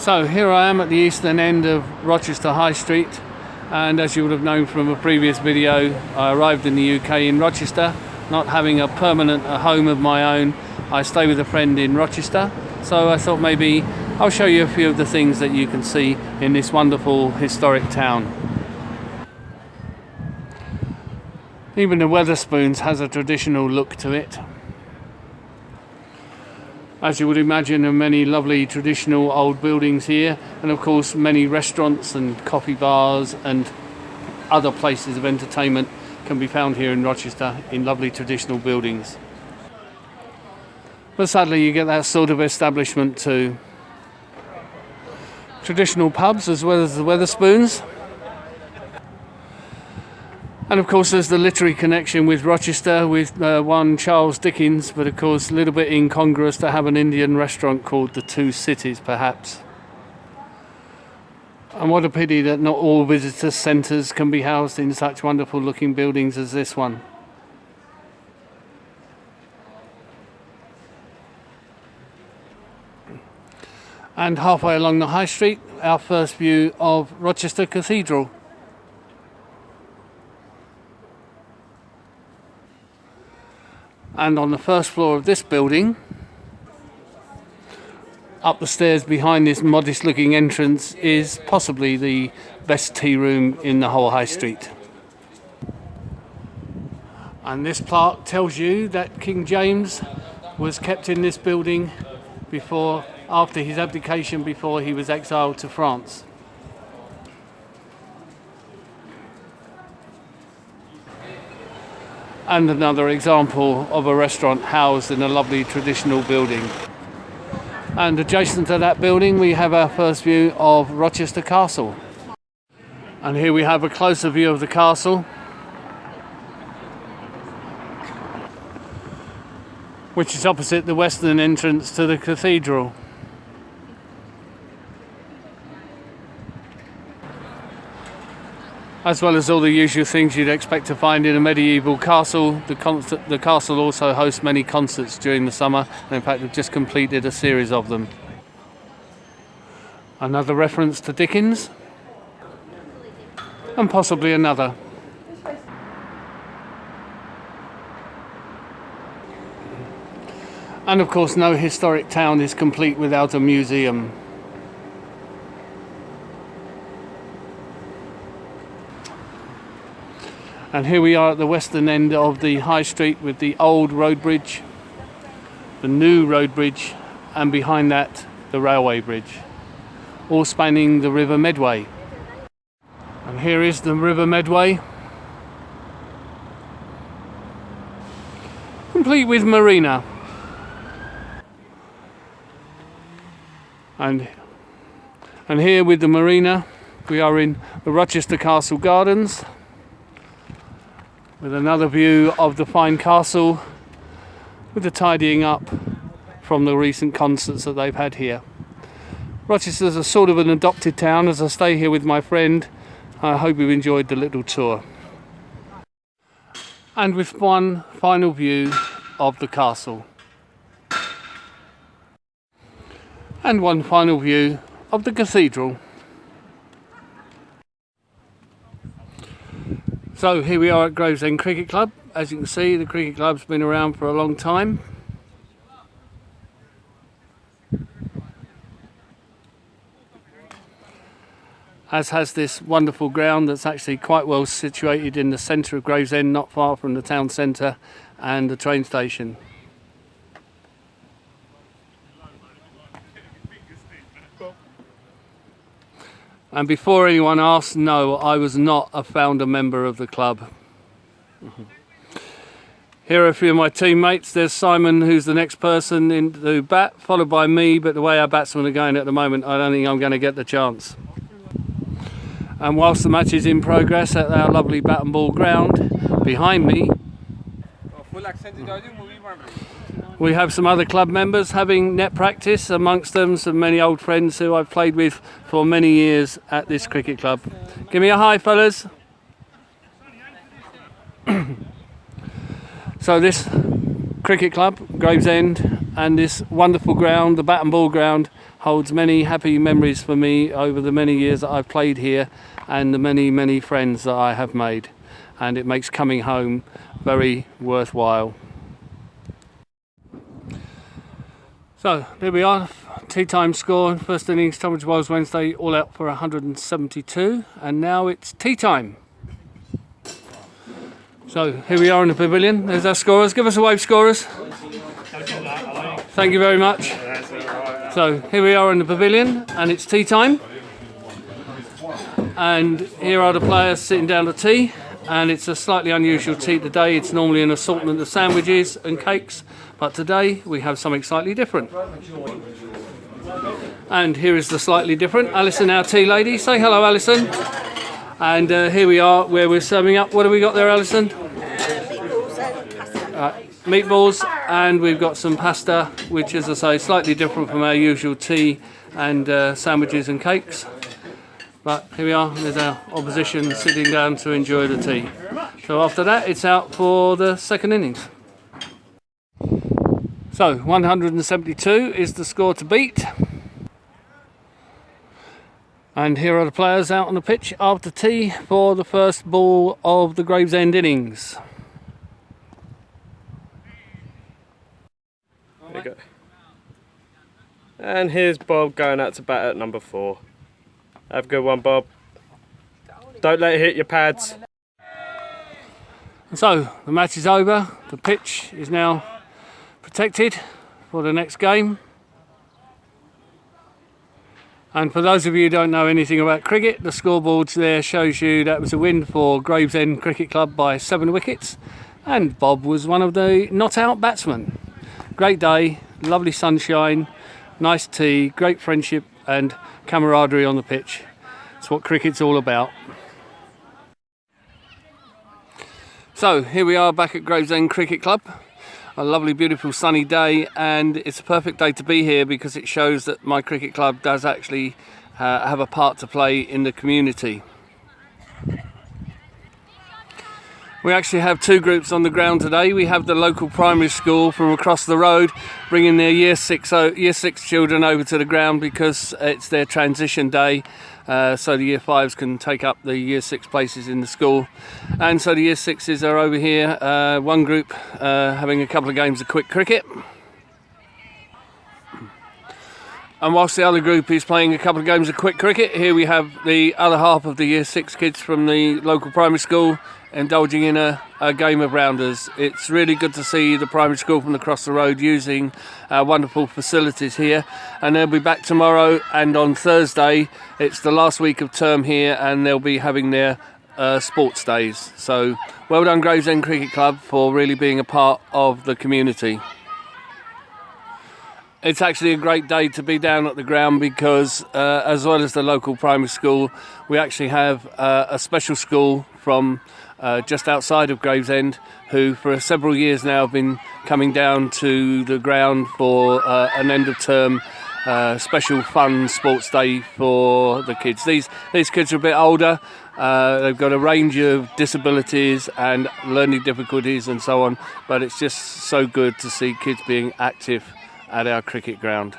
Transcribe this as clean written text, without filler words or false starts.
So here I am at the eastern end of Rochester High Street, and as you would have known from a previous video, I arrived in the UK in Rochester. Not having a permanent home of my own, I stay with a friend in Rochester, so I thought maybe I'll show you a few of the things that you can see in this wonderful historic town. Even the Wetherspoons has a traditional look to it. As you would imagine, there are many lovely traditional old buildings here, and of course many restaurants and coffee bars and other places of entertainment can be found here in Rochester in lovely traditional buildings. But sadly you get that sort of establishment too. Traditional pubs as well as the Wetherspoons. And of course there's the literary connection with Rochester with one Charles Dickens, but of course a little bit incongruous to have an Indian restaurant called the Two Cities perhaps. And what a pity that not all visitor centres can be housed in such wonderful looking buildings as this one. And halfway along the high street, our first view of Rochester Cathedral. And on the first floor of this building, up the stairs behind this modest looking entrance, is possibly the best tea room in the whole high street. And this plaque tells you that King James was kept in this building after his abdication, before he was exiled to France. And another example of a restaurant housed in a lovely traditional building. And adjacent to that building we have our first view of Rochester Castle. And here we have a closer view of the castle, which is opposite the western entrance to the cathedral. As well as all the usual things you'd expect to find in a medieval castle, the castle also hosts many concerts during the summer, and in fact we've just completed a series of them. Another reference to Dickens, and possibly another. And of course no historic town is complete without a museum. And here we are at the western end of the high street with the old road bridge, the new road bridge, and behind that the railway bridge, all spanning the River Medway. And here is the River Medway, complete with marina. And here with the marina we are in the Rochester Castle Gardens, with another view of the fine castle with the tidying up from the recent concerts that they've had here. Rochester's a sort of an adopted town as I stay here with my friend. I hope you've enjoyed the little tour. And with one final view of the castle. And one final view of the cathedral. So here we are at Gravesend Cricket Club. As you can see, the cricket club's been around for a long time. As has this wonderful ground that's actually quite well situated in the centre of Gravesend, not far from the town centre and the train station. And before anyone asks, no, I was not a founder member of the club. Here are a few of my teammates. There's Simon, who's the next person in to bat, followed by me, but the way our batsmen are going at the moment, I don't think I'm going to get the chance. And whilst the match is in progress at our lovely bat and ball ground, behind me we have some other club members having net practice, amongst them some many old friends who I've played with for many years at this cricket club. Give me a hi, fellas. So this cricket club, Gravesend, and this wonderful ground, the Bat and Ball ground, holds many happy memories for me over the many years that I've played here and the many friends that I have made, and it makes coming home very worthwhile. So there we are, tea time score, first innings, Tunbridge Wells Wednesday, all out for 172, and now it's tea time. So here we are in the pavilion, there's our scorers. Give us a wave, scorers. Thank you very much. So here we are in the pavilion and it's tea time. And here are the players sitting down to tea, and it's a slightly unusual tea today. It's normally an assortment of sandwiches and cakes, but today we have something slightly different. And here is the slightly different. Alison, our tea lady. Say hello, Alison. And here we are where we're serving up. What have we got there, Alison? Meatballs, and we've got some pasta, which, as I say, slightly different from our usual tea and sandwiches and cakes. But here we are, there's our opposition sitting down to enjoy the tea. So after that, it's out for the second innings. So 172 is the score to beat. And here are the players out on the pitch after tea for the first ball of the Gravesend innings. There you go. And here's Bob going out to bat at number 4. Have a good one, Bob. Don't let it hit your pads. And so the match is over. The pitch is now protected for the next game. And for those of you who don't know anything about cricket, the scoreboards there shows you that was a win for Gravesend Cricket Club by 7 wickets, and Bob was one of the not out batsmen. Great day, lovely sunshine, nice tea, great friendship and camaraderie on the pitch. It's what cricket's all about. So here we are back at Gravesend Cricket Club. A lovely, beautiful, sunny day, and it's a perfect day to be here because it shows that my cricket club does actually have a part to play in the community. We actually have 2 groups on the ground today. We have the local primary school from across the road bringing their year 6 children over to the ground because it's their transition day, so the year 5s can take up the year 6 places in the school. And so the year 6s are over here, one group having a couple of games of quick cricket. And whilst the other group is playing a couple of games of quick cricket, here we have the other half of the year 6 kids from the local primary school indulging in a game of rounders. It's really good to see the primary school from across the road using wonderful facilities here, and they'll be back tomorrow, and on Thursday it's the last week of term here and they'll be having their sports days. So well done Gravesend Cricket Club for really being a part of the community. It's actually a great day to be down at the ground because as well as the local primary school, we actually have a special school from just outside of Gravesend who for several years now have been coming down to the ground for an end of term special fun sports day for the kids. These kids are a bit older, they've got a range of disabilities and learning difficulties and so on, but it's just so good to see kids being active at our cricket ground.